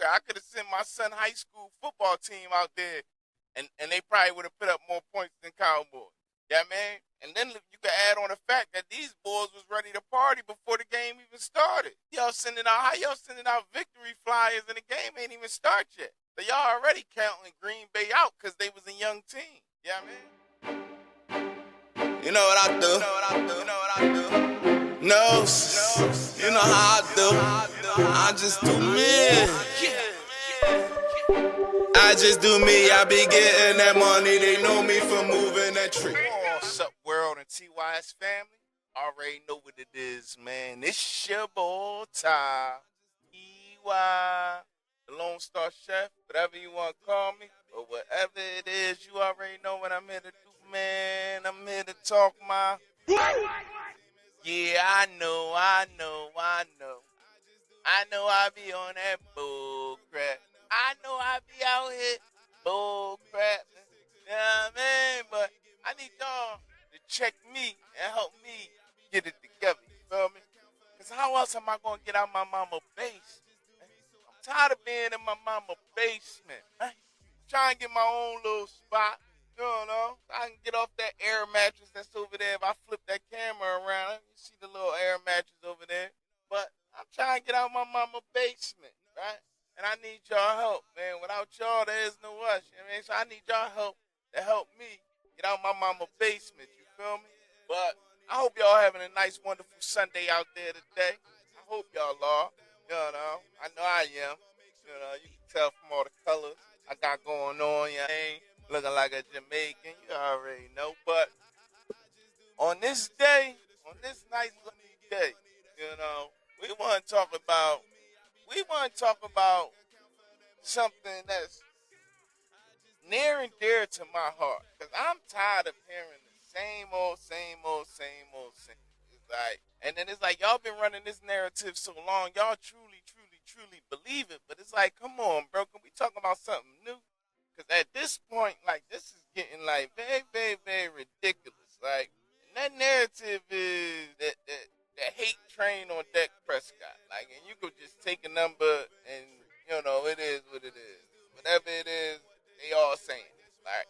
I could have sent my son high school football team out there, and they probably would have put up more points than Cowboys. Yeah, man. And then you can add on the fact that these boys was ready to party before the game even started. How y'all sending out victory flyers and the game ain't even start yet? So y'all already counting Green Bay out because they was a young team. Yeah, man. You know what I do? No, you know how I do. I just do me. I just do me. I be getting that money. They know me for moving that tree. What's up, world and TYS family? Already know what it is, man. It's your boy Ty, TY, the Lone Star Chef, whatever you want to call me, or whatever it is. You already know what I'm here to do, man. I'm here to talk my. Yeah, I know. I be on that bull crap. I know I be out here bull crap. You know what I mean? But I need y'all to check me and help me get it together. You feel me? Because how else am I going to get out my mama basement? I'm tired of being in my mama basement. I'm trying to get my own little spot. You know, I can get off that air mattress that's over there. If I flip that camera around, you see the little air mattress over there. But I'm trying to get out my mama basement, right? And I need y'all help, man. Without y'all, there is no us. You know what I mean? So I need y'all help to help me get out my mama basement. You feel me? But I hope y'all having a nice, wonderful Sunday out there today. I hope y'all are. You know, I know I am. You know, you can tell from all the colors I got going on. You know what I mean? Looking like a Jamaican, you already know. But on this day, on this nice lucky day, you know, we want to talk about something that's near and dear to my heart. Because I'm tired of hearing the same old. It's like, and then it's like, y'all been running this narrative so long, y'all truly believe it. But it's like, come on, bro, can we talk about something new? Because at this point, like, this is getting, like, very ridiculous. Like, and that narrative is that hate train on Dak Prescott. Like, and you could just take a number and, you know, it is what it is. Whatever it is, they all saying it. Like,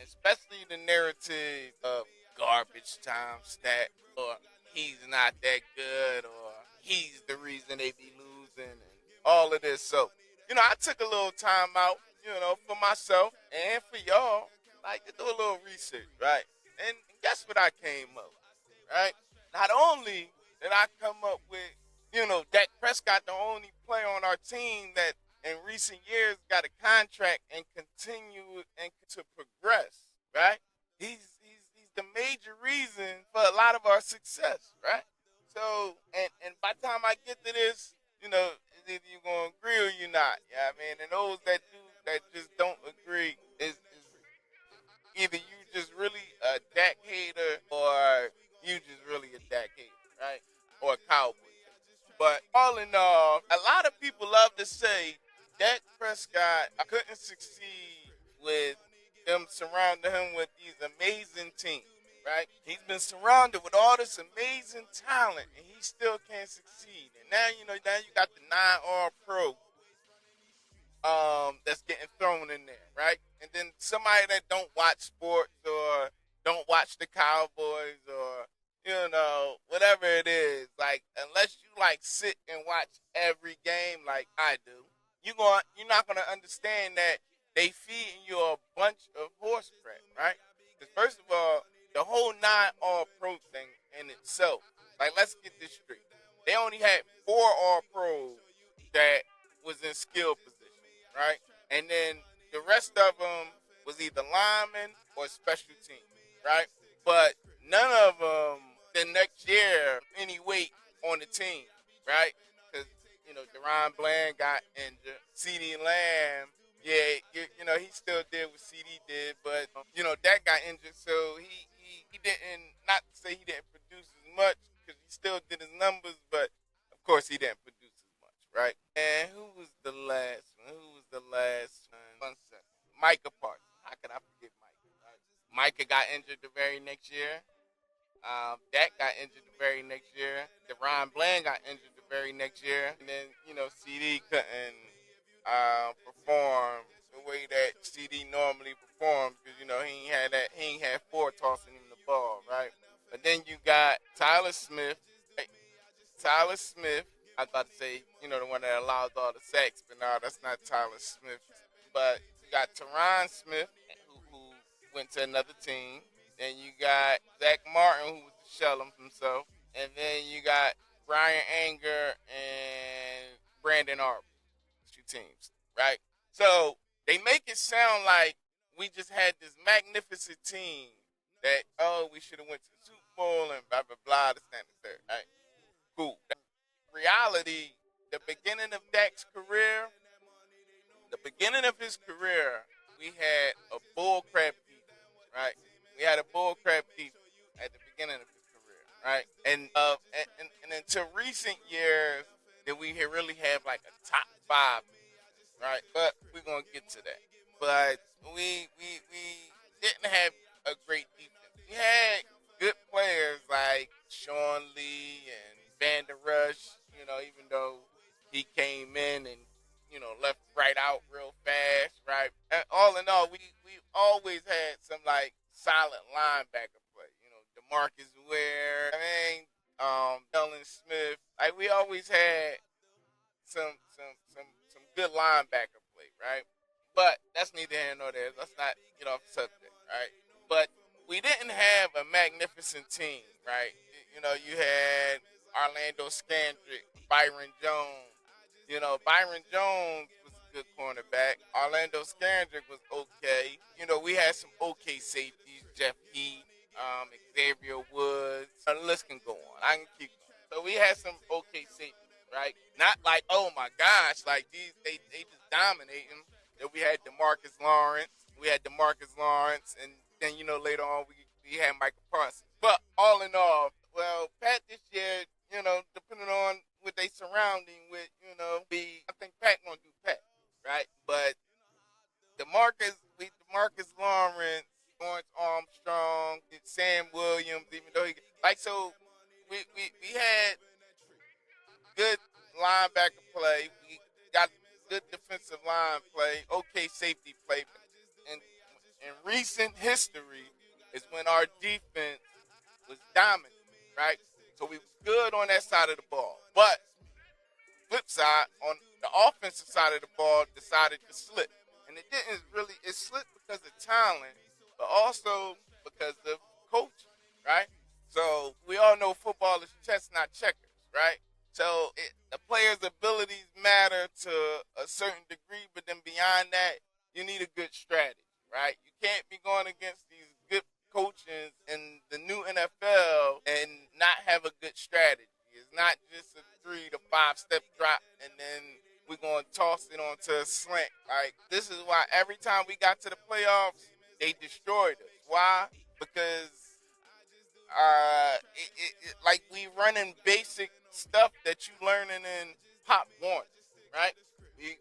especially the narrative of garbage time stat, or he's not that good, or he's the reason they be losing, and all of this. So, you know, I took a little time out, you know, for myself and for y'all, like, to do a little research, right? And guess what I came up with, right? Not only did I come up with, you know, Dak Prescott, the only player on our team that in recent years got a contract and continue and to progress, right? He's the major reason for a lot of our success, right? So, and by the time I get to this, you know, either you're gonna agree or you're not. Yeah, I mean, and those that just don't agree is either you just really a Dak hater or you just really a Dak hater, right? Or a Cowboy. But all in all, a lot of people love to say Dak Prescott couldn't succeed with them surrounding him with these amazing teams, right? He's been surrounded with all this amazing talent, and he still can't succeed. And now, you know, now you got the 9 All-Pro that's getting thrown in there, right? And then somebody that don't watch sports or don't watch the Cowboys or you know whatever it is, like unless you like sit and watch every game like I do, you're not gonna understand that they feeding you a bunch of horse crap, right? Because first of all, the whole 9 All-Pro thing in itself, like let's get this straight. They only had 4 All-Pros that was in skill position, right? And then the rest of them was either linemen or special teams, right? But none of them the next year any weight on the team, right? Because you know Deron Bland got injured, CeeDee Lamb, yeah, you know he still did what CD did, but you know that got injured, so he didn't. Not to say he didn't produce as much because he still did his numbers, but of course he didn't produce as much, right? And who was the last one? One second. Micah Parsons. How could I forget Micah? Right? Micah got injured the very next year. Dak got injured the very next year. Deron Bland got injured the very next year. And then, you know, CD couldn't perform the way that CD normally performs because he ain't had four tossing him the ball, right? But then you got Tyler Smith, right? Tyler Smith. I was about to say, the one that allows all the sacks, but no, that's not Tyler Smith. But you got Teron Smith, who went to another team. Then you got Zach Martin, who was the shell of himself. And then you got Brian Anger and Brandon Arbor, two teams, right? So they make it sound like we just had this magnificent team that, we should have went to the Super Bowl and blah blah blah, this and the third, right? Cool. Reality, the beginning of Dak's career, the beginning of his career, we had a bullcrap defense, right? We had a bullcrap defense at the beginning of his career, right? And until recent years, that we had really have like a top five defense, right? But we're gonna get to that. But we didn't have a great defense. We had good players like Sean Lee and Van Der Rush, even though he came in and left right out real fast, right? And all in all, we always had some like solid linebacker play. DeMarcus Ware, Dylan Smith. Like we always had some good linebacker play, right? But that's neither here nor there. Let's not get off the subject, right? But we didn't have a magnificent team, right? You had Orlando Scandrick, Byron Jones. Byron Jones was a good cornerback. Orlando Scandrick was okay. We had some okay safeties, Jeff Heath, Xavier Woods. The list can go on. I can keep going. So we had some okay safeties, right? Not like, oh my gosh, like they just dominating. We had Demarcus Lawrence, and then later on we had Michael Parsons. But all in all, well, Pat this year, depending on what they surrounding with, I think Pat gonna do Pat, right? But Demarcus Lawrence, Lawrence Armstrong, Sam Williams, even though we had good linebacker play. We got good defensive line play, okay safety play. And in recent history is when our defense was dominant, right? So we was good on that side of the ball. But flip side, on the offensive side of the ball, decided to slip. And it slipped because of talent, but also because of coaching, right? So we all know football is chess, not checkers, right? So the player's abilities matter to a certain degree, but then beyond that, you need a good strategy, right? You can't be going against these good coaches in the new NFL and not have a good strategy. It's not just a 3 to 5 step drop and then we're going to toss it onto a slant. Like, this is why every time we got to the playoffs, they destroyed us. Why? Because like we running basic stuff that you learning in Pop Warner, right? We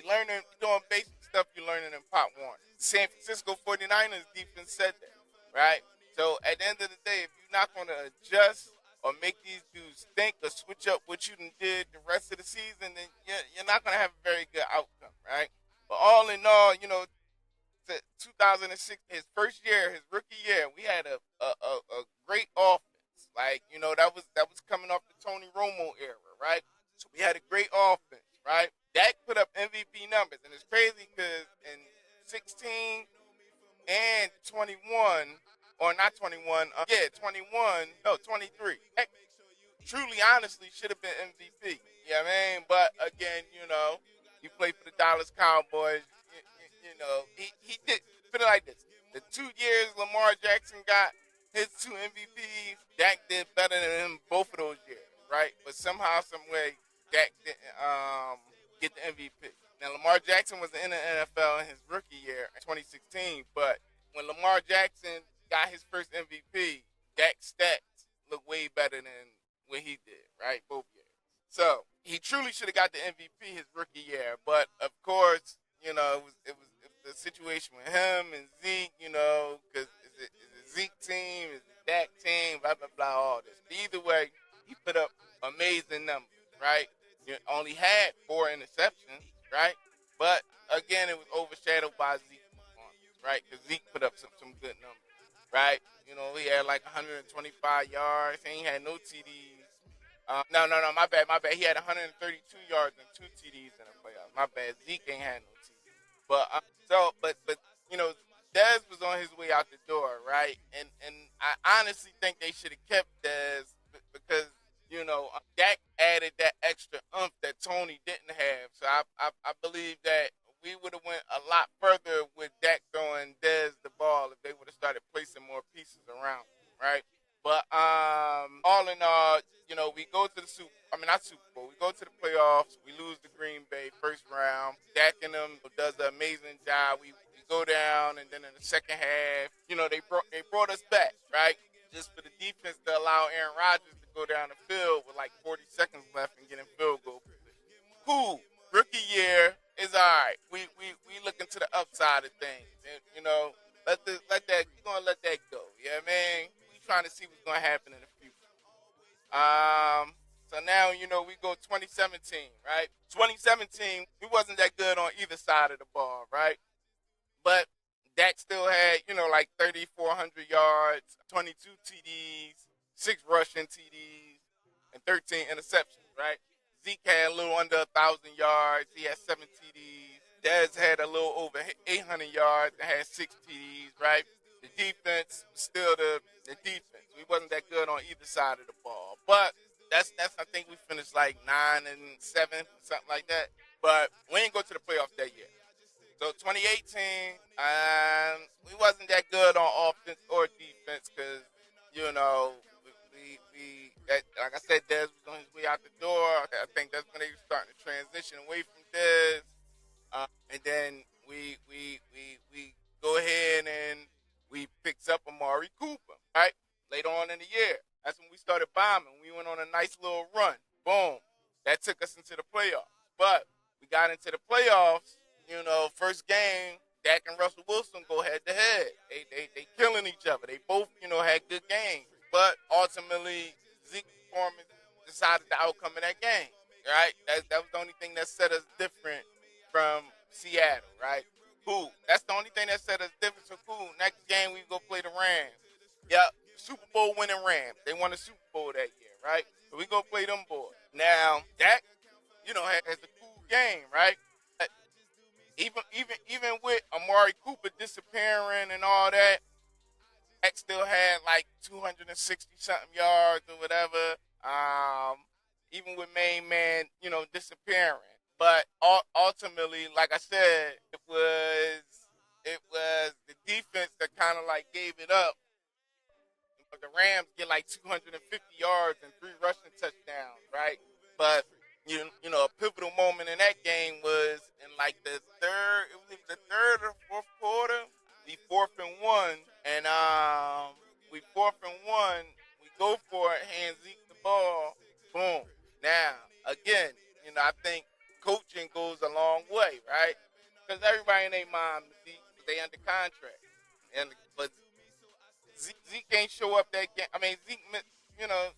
learning doing basic stuff you learning in Pop Warner. San Francisco 49ers defense said that, right? So at the end of the day, if you're not going to adjust or make these dudes think or switch up what you did the rest of the season, then you're not going to have a very good outcome, right? But all in all, 2006, his first year, his rookie year, we had a great offense. Like, that was coming off the Tony Romo era, right? So we had a great offense, right? Dak put up MVP numbers, and it's crazy because in 16 and 21, or not 21, 21, no, 23. Dak truly, honestly, should have been MVP. You know what I mean? But again, he played for the Dallas Cowboys. He did, put it like this. The 2 years Lamar Jackson got his 2 MVPs, Dak did better than him both of those years, right? But somehow, some way, Dak didn't get the MVP. Now, Lamar Jackson was in the NFL in his rookie year in 2016, but when Lamar Jackson got his first MVP, Dak's stats look way better than what he did, right? Both years. So he truly should have got the MVP his rookie year, but of course, it was the situation with him and Zeke, because is it Zeke team, is it Dak team, blah blah blah, all this. But either way, he put up amazing numbers, right? You only had 4 interceptions, right? But again, it was overshadowed by Zeke's performance, right? Because Zeke put up some good numbers, right? You know, he had like 125 yards. He ain't had no TDs. No, my bad. He had 132 yards and two TDs in the playoffs. My bad. Zeke ain't had no TDs. But you know, Dez was on his way out the door, right? And I honestly think they should have kept Dez because Dak added that extra umph that Tony didn't have. So I believe that we would have went a lot further with Dak throwing Dez the ball if they would have started placing more pieces around, right? But all in all, we go to the not Super Bowl. We go to the playoffs. We lose to Green Bay first round. Dak and them does an amazing job. We go down, and then in the second half, they brought us back, right? Just for the defense to allow Aaron Rodgers to go down the field with like 40 seconds left and get in field goal position. Cool. Rookie year is all right. We looking to the upside of things, and let that we gonna let that go. Yeah, man. We trying to see what's gonna happen in the future. So now we go 2017, right? 2017, we wasn't that good on either side of the ball, right? But Dak still had like 3,400 yards, 22 TDs, six rushing TDs, and 13 interceptions, right? Zeke had a little under 1,000 yards. He had seven TDs. Dez had a little over 800 yards and had six TDs, right? The defense was still the defense. We wasn't that good on either side of the ball, but that's I think we finished like 9-7, something like that. But we didn't go to the playoffs that year. So 2018, we wasn't that good on offense or defense because you know like I said, Dez was on his way out the door. I think that's when they were starting to transition away from Dez, and then we go ahead and we picked up Amari Cooper, right? Later on in the year, that's when we started bombing. We went on a nice little run. Boom, that took us into the playoffs. But we got into the playoffs. First game, Dak and Russell Wilson go head to head. They killing each other. They both had good games, but ultimately Zeke's performance decided the outcome of that game. Right? That was the only thing that set us different from Seattle. Right? Cool. That's the only thing that set us different. So cool. Next game we go play the Rams. Yep. Super Bowl winning Rams. They won the Super Bowl that year. Right? So we go play them boys. Now Dak, has a cool game. Right? Even with Amari Cooper disappearing and all that, Dak still had like 260 something yards or whatever. Even with main man, disappearing. But ultimately, like I said, it was the defense that kind of like gave it up. The Rams get like 250 yards and three rushing touchdowns, right? But a pivotal moment in that game was in like the third. It was either the third or fourth quarter. We fourth and one, and fourth and one. We go for it, hand Zeke the ball. Boom. Now again, I think coaching goes a long way, right? Because everybody in their mind, they under contract, but Zeke ain't show up that game. I mean, Zeke,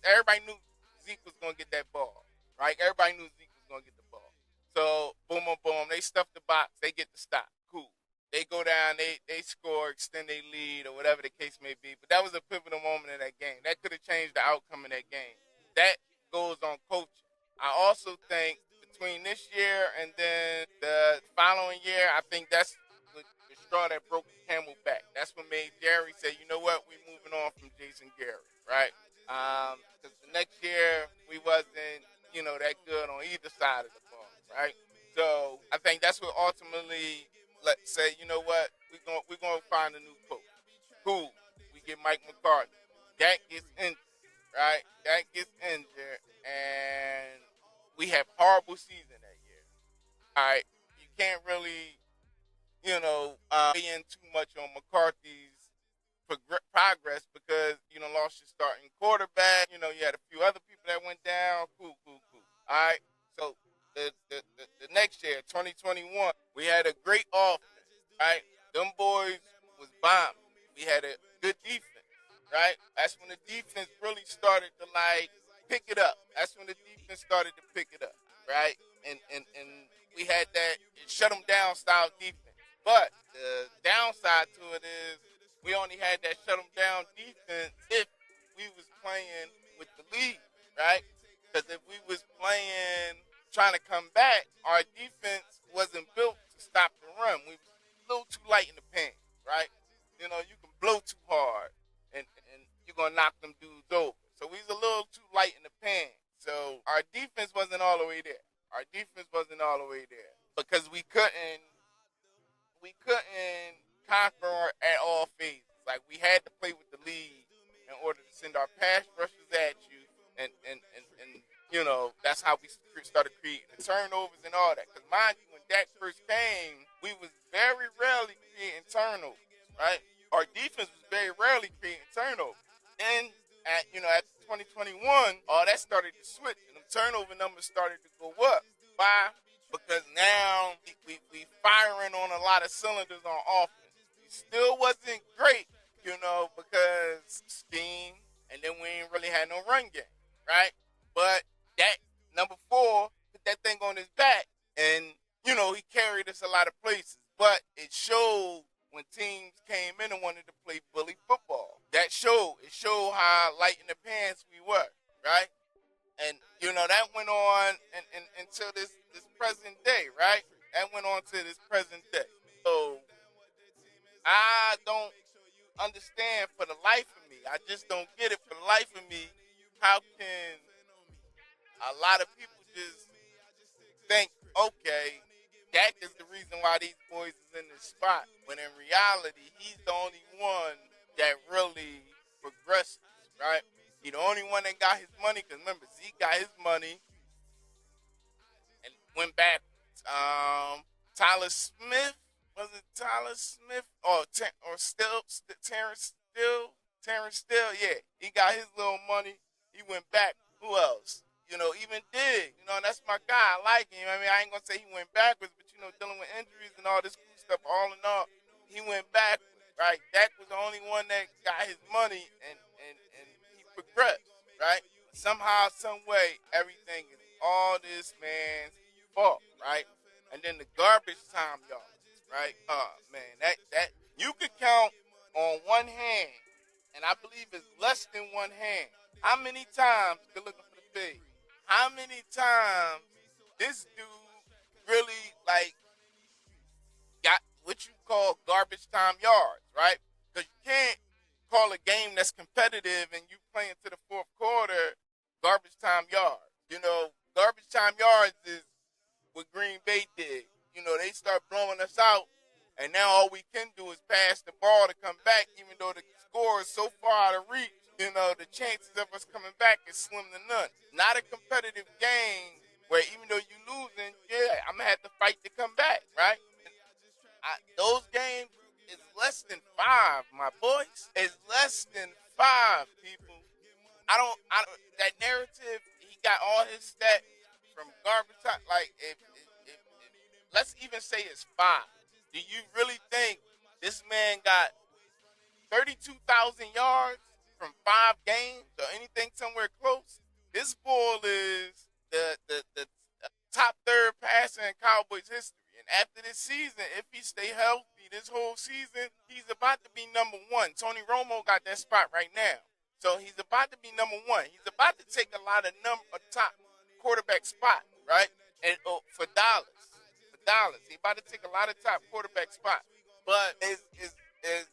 everybody knew Zeke was gonna get that ball, right? Everybody knew Zeke was gonna get the ball. So boom, boom, boom. They stuff the box. They get the stop. Cool. They go down. They score, extend their lead, or whatever the case may be. But that was a pivotal moment in that game. That could have changed the outcome of that game. That goes on coaching. I also think between this year and then the following year, I think that's the straw that broke the camel back. That's what made Jerry say, you know what, we're moving on from Jason Garrett, right? Because the next year we wasn't, that good on either side of the ball, right? So I think that's what ultimately let's say, you know what, we're gonna find a new coach. Cool. We get Mike McCarthy. Dak gets injured, right? Dak gets injured, and we have horrible season that year. All right, you can't really weigh in too much on McCarthy's progress because lost your starting quarterback. You had a few other people that went down. Cool, cool, cool. All right. So the next year, 2021, we had a great offense. Right, them boys was bombing. We had a good defense. Right, that's when the defense really started to like pick it up. That's when the defense started to pick it up. Right, and we had that shut them down style defense. But the downside to it is we only had that shut them down defense if we was playing with the lead, right? Because if we was playing trying to come back, our defense wasn't built to stop the run. We was a little too light in the pants, right? You know, you can blow too hard and you're gonna knock them dudes over. So we was a little too light in the pan. So our defense wasn't all the way there. Our defense wasn't all the way there because we couldn't conquer at all phases. Like we had to play with the lead in order to send our pass rushes at you, and you know that's how we started creating the turnovers and all that. Because mind you, when Dak first came, we was very rarely creating turnovers, right? Our defense was very rarely creating turnovers. Then at 2021, all that started to switch, and the turnover numbers started to go up. Why? Because now we firing on a lot of cylinders on offense. We still wasn't great, because scheme, and then we ain't really had no run game, right? But that number 4 put that thing on his back, and he carried us a lot of places. But it showed when teams came in and wanted to play bully football. That showed. It showed how light in the pants we were, right? And that went on until this present day, right? That went on to this present day. So I don't understand for the life of me. I just don't get it for the life of me. How can a lot of people just think, okay, that is the reason why these boys is in this spot, when in reality, he's the only one that really progresses, right? He the only one that got his money, because remember, Zeke got his money and went backwards. Tyler Smith, was it Tyler Smith? Terrence Still, yeah. He got his little money. He went back. Who else? Even Diggs. That's my guy. I like him. I mean, I ain't going to say he went backwards, but, dealing with injuries and all this cool stuff, all in all, he went backwards, right? Dak was the only one that got his money and he progressed, right? Somehow, some way, everything is all this man's fault, right? And then the garbage time yards, right? Man, that you could count on one hand, and I believe it's less than one hand. How many times, good looking for the fade, how many times this dude really, got what you call garbage time yards, right? Because you can't call a game that's competitive and you playing to the fourth quarter garbage time yards. Garbage time yards is what Green Bay did. They start blowing us out, and now all we can do is pass the ball to come back, even though the score is so far out of reach. The chances of us coming back is slim to none. Not a competitive game where even though you losing, yeah, I'm going to have to fight to come back, right? Those games is less than 5, my boys. It's less than 5, people. I don't that narrative, he got all his stats from garbage time. If let's even say it's 5. Do you really think this man got 32,000 yards from 5 games or anything somewhere close? This bull is the top 3rd passer in Cowboys history. And after this season, if he stay healthy this whole season, he's about to be number 1. Tony Romo got that spot right now. So he's about to be number 1. He's about to take a lot of top quarterback spots, right? And for Dallas. He's about to take a lot of top quarterback spots. But is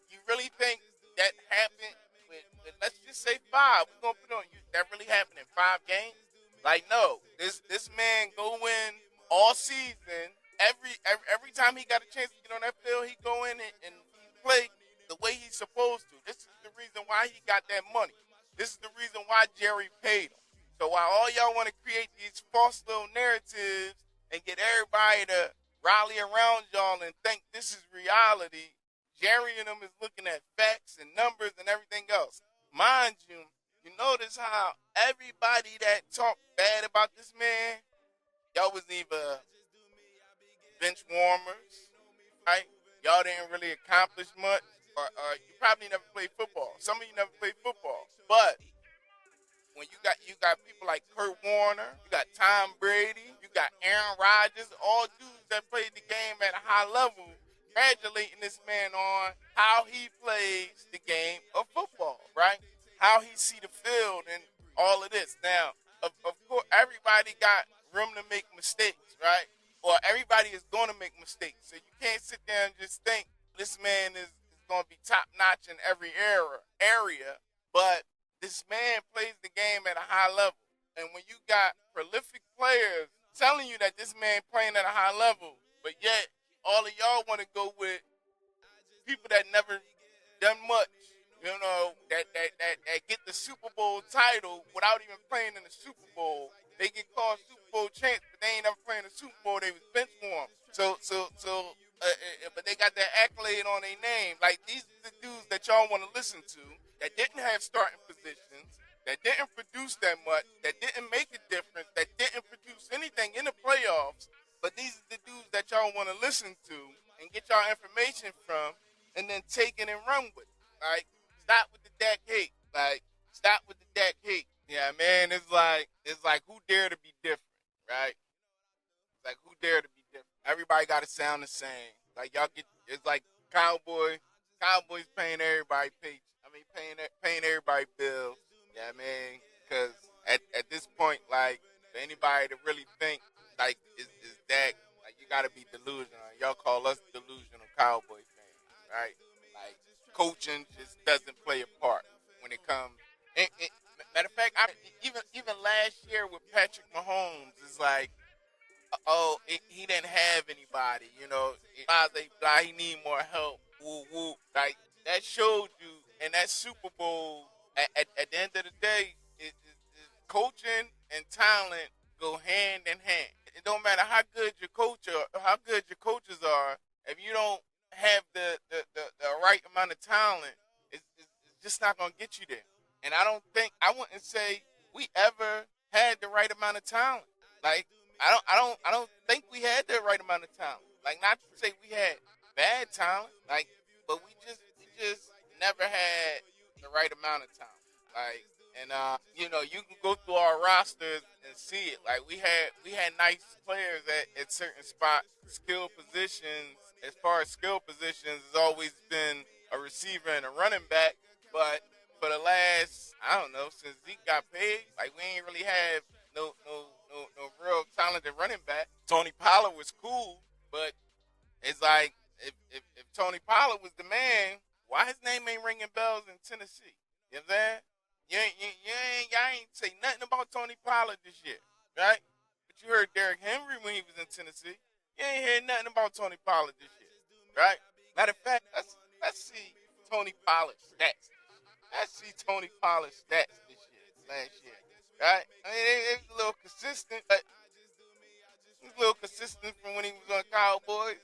you really think that happened with let's just say 5? We're gonna put on you. That really happened in 5 games? No. This man go in all season. Every time he got a chance to get on that field, he go in and play the way he's supposed to. This is the reason why he got that money. This is the reason why Jerry paid him. So while all y'all want to create these false little narratives and get everybody to rally around y'all and think this is reality, Jerry and them is looking at facts and numbers and everything else. Mind you, you notice how everybody that talked bad about this man, y'all was either bench warmers, right? Y'all didn't really accomplish much, or you probably never played football. Some of you never played football, but when you got people like Kurt Warner, you got Tom Brady, you got Aaron Rodgers, all dudes that played the game at a high level, congratulating this man on how he plays the game of football, right? How he see the field and all of this. Now, of course, everybody got room to make mistakes, right? Or everybody is going to make mistakes. So you can't sit there and just think this man is going to be top notch in every area. But this man plays the game at a high level. And when you got prolific players telling you that this man playing at a high level, but yet all of y'all want to go with people that never done much, that get the Super Bowl title without even playing in the Super Bowl. They get called Super Bowl champs, but they ain't never playing the Super Bowl. They was bench for them. But they got that accolade on their name. Like, these are the dudes that y'all want to listen to that didn't have starting positions, that didn't produce that much, that didn't make a difference, that didn't produce anything in the playoffs. But these are the dudes that y'all want to listen to and get y'all information from, and then take it and run with it. Like, stop with the Dak hate. Like, stop with the Dak hate. Yeah, man, it's like who dare to be different, right? It's like who dare to be different. Everybody got to sound the same. Like, y'all get, it's like Cowboys paying everybody paying everybody bills. Yeah, I mean, because at this point, like, for anybody to really think like is Dak, like, you got to be delusional. Y'all call us delusional Cowboy fans, right? Like, coaching just doesn't play a part when it comes. Matter of fact, even last year with Patrick Mahomes, it's like, he didn't have anybody, he need more help. Woo woo. Like, that showed you, and that Super Bowl. At the end of the day, coaching and talent go hand in hand. It don't matter how good your coach or how good your coaches are. If you don't have the right amount of talent, it's just not gonna get you there. And I wouldn't say we ever had the right amount of talent. Like, I don't think we had the right amount of talent. Like, not to say we had bad talent, like, but we just never had the right amount of talent. Like, and you can go through our rosters and see it. Like, we had nice players at certain spots, skill positions. As far as skill positions, has always been a receiver and a running back. But for the last, I don't know, since Zeke got paid, like, we ain't really have no real talented running back. Tony Pollard was cool, but it's like, if Tony Pollard was the man, why his name ain't ringing bells in Tennessee? You know what I'm saying? Y'all ain't say nothing about Tony Pollard this year, right? But you heard Derrick Henry when he was in Tennessee. You ain't heard nothing about Tony Pollard this year, right? Matter of fact, let's see Tony Pollard stats. Let's see Tony Pollard stats last year, right? I mean, it was a little consistent, but he was a little consistent from when he was on Cowboys.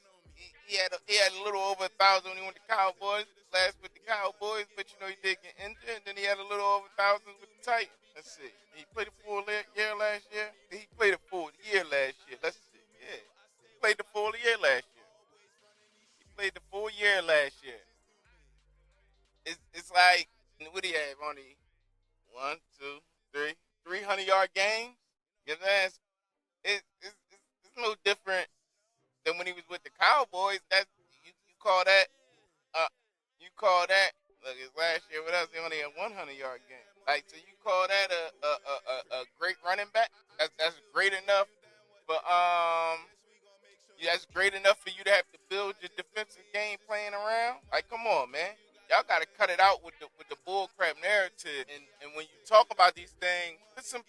He had a little over 1,000 when he went to Cowboys, last with the Cowboys, but he did get injured, and then he had a little over 1,000 with the Titans. Let's see. He played a full year last year. He played a full year last year. Let's see. Yeah. He played the full year last year. He played the full year last year. It's like, what do you have? Only 1, 2, 3, 300-yard games? You know what I'm saying? It's no different than when he was with the Cowboys. That's you call that look, his last year with us, he only had 100-yard game. Like, so you call that a great running back? That's great enough. But that's great enough for you to have to build your defensive game playing around. Like, come on, man. Y'all got to cut it out with the bullcrap narrative. And when you talk about these things, put some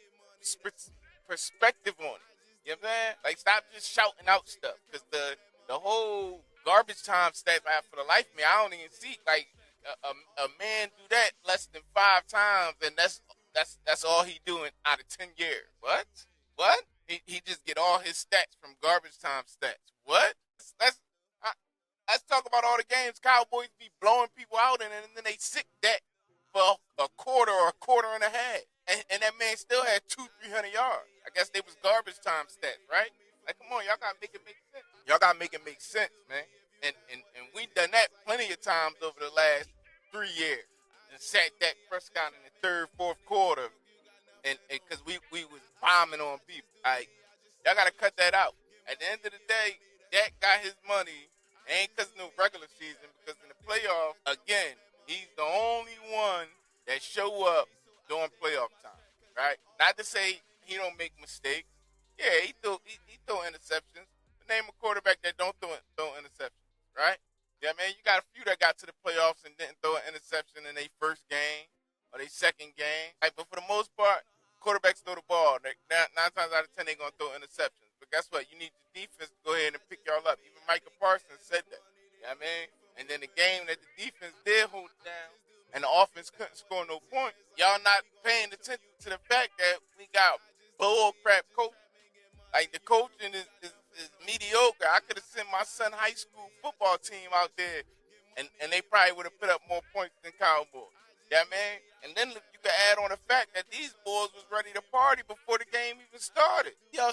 perspective on it. You know what I'm saying? Like, stop just shouting out stuff. Because the whole garbage time stats I have for the life of me, I don't even see, like, a man do that less than 5 times, and that's all he doing out of 10 years. What? He just get all his stats from garbage time stats. What? Let's talk about all the games Cowboys be blowing people out, and then they sit that for a quarter or a quarter and a half. And that man still had 200-300 yards. I guess they was garbage time stats, right? Like, come on, y'all gotta make it make sense. Y'all gotta make it make sense, man. And we done that plenty of times over the last 3 years. And sat Dak Prescott in the third, fourth quarter, and because we was bombing on people. Like, Y'all gotta cut that out. At the end of the day, Dak got his money. Ain't because of no regular season, because in the playoffs, again, he's the only one that show up during playoff time, right? Not to say he don't make mistakes. Yeah, he throw interceptions. But name a quarterback that don't throw interceptions, right? Yeah, man, you got a few that got to the playoffs and didn't throw an interception in their first game or their second game. Like, but for the most part, quarterbacks throw the ball. Nine times out of 10, they're going to throw interceptions. But guess what? You need the defense to go ahead and pick y'all up. Even Micah Parsons said that. You know what I mean? And then the game that the defense did hold down and the offense couldn't score no points, y'all not paying attention to the fact that we got bull crap coaching. Like, the coaching is mediocre. I could have sent my son high school football team out there, and they probably would have put up more points than Cowboys. Yeah, man. And then you can add on the fact that these boys was ready to party before the game even started. How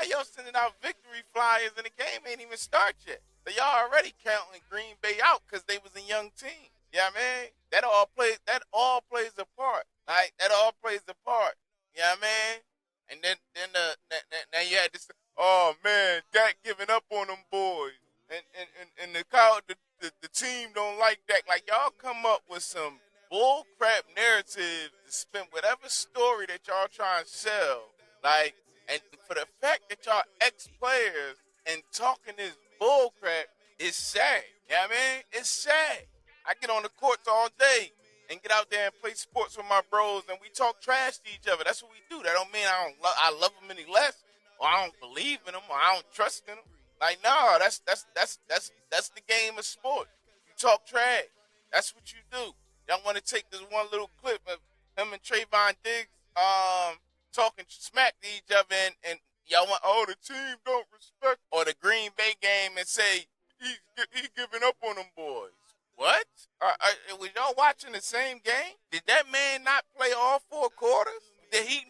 y'all sending out victory flyers and the game ain't even start yet? So y'all already counting Green Bay out because they was a young team. Yeah, man. That all plays a part. Like, that all plays a part. Yeah, man. And then now you had this. Oh man, Dak giving up on them boys, and the team don't like Dak. Like, y'all come up with some bull crap narrative to spin whatever story that y'all trying to sell. Like, and for the fact that y'all ex-players and talking this bull crap is sad. You know what I mean? It's sad. I get on the courts all day and get out there and play sports with my bros, and we talk trash to each other. That's what we do. That don't mean I love them any less, or I don't believe in them, or I don't trust in them. Like, no, that's the game of sports. You talk trash. That's what you do. Y'all want to take this one little clip of him and Trayvon Diggs talking smack to each other, and y'all want, oh, the team don't respect, or the Green Bay game and say he's giving up on them boys. What? Was y'all watching the same game? Did that man not play all 4 quarters? Did he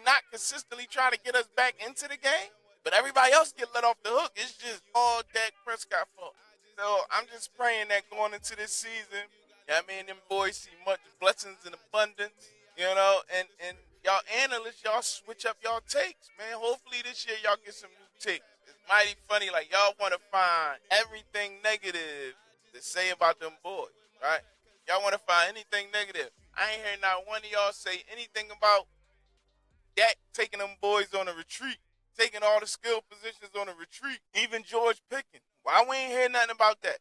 not consistently try to get us back into the game? But everybody else get let off the hook. It's just all Dak Prescott fault. So I'm just praying that going into this season, I mean, them boys see much blessings and abundance, you know, and y'all analysts, y'all switch up y'all takes, man. Hopefully this year y'all get some new takes. Mighty funny, like, y'all want to find everything negative to say about them boys, right? Y'all want to find anything negative. I ain't heard not one of y'all say anything about Dak taking them boys on a retreat, taking all the skill positions on a retreat, even George Pickens. Why we ain't hear nothing about that?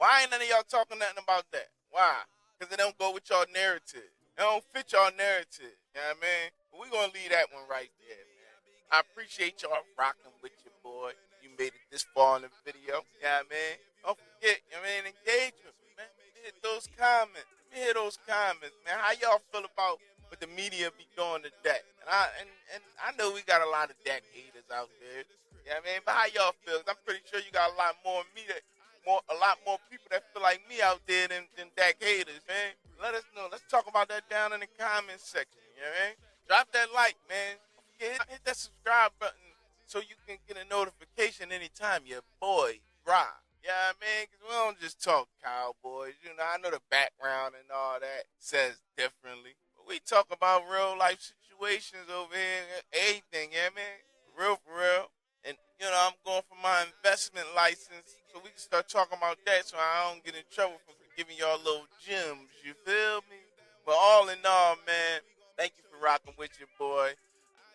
Why ain't none of y'all talking nothing about that? Why? Because it don't go with y'all narrative. It don't fit y'all narrative, you know what I mean? But we going to leave that one right there, man. I appreciate y'all rocking with your boy. You made it this far in the video. Yeah, man. Don't forget, engagement, man. Let me hit those comments. Man. How y'all feel about what the media be doing to Dak? And I know we got a lot of Dak haters out there. Yeah, man. But how y'all feel? I'm pretty sure you got a lot more people that feel like me out there than Dak haters, man. Let us know. Let's talk about that down in the comments section. You know what I mean? Drop that like, man. Hit that subscribe button so you can get a notification anytime your boy drop. Yeah, man, because we don't just talk Cowboys. You know, I know the background and all that says differently. But we talk about real life situations over here, everything, yeah, man. For real. And, you know, I'm going for my investment license so we can start talking about that so I don't get in trouble for giving y'all little gems. You feel me? But all in all, man, thank you for rocking with your boy.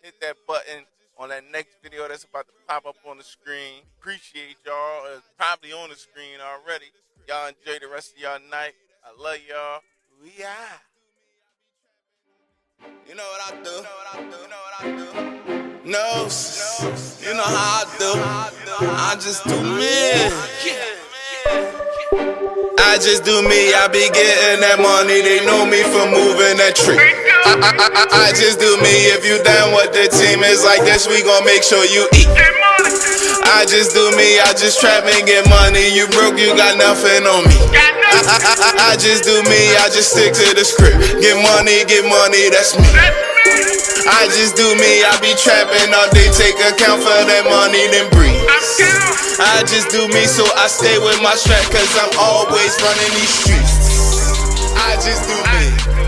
Hit that button on that next video that's about to pop up on the screen. Appreciate y'all. It's probably on the screen already. Y'all enjoy the rest of y'all night. I love y'all. We are. You know what I do. No, you know how I do. I just do me. I just do me, I be getting that money. They know me for moving that tree. I just do me. If you down with the team, it's like this, we gon' make sure you eat. I just do me, I just trap and get money. You broke, you got nothing on me. I just do me, I just stick to the script. Get money, that's me. I just do me, I be trapping all day. Take account for that money, then breathe. I just do me, so I stay with my strap, cause I'm always running these streets. I just do me.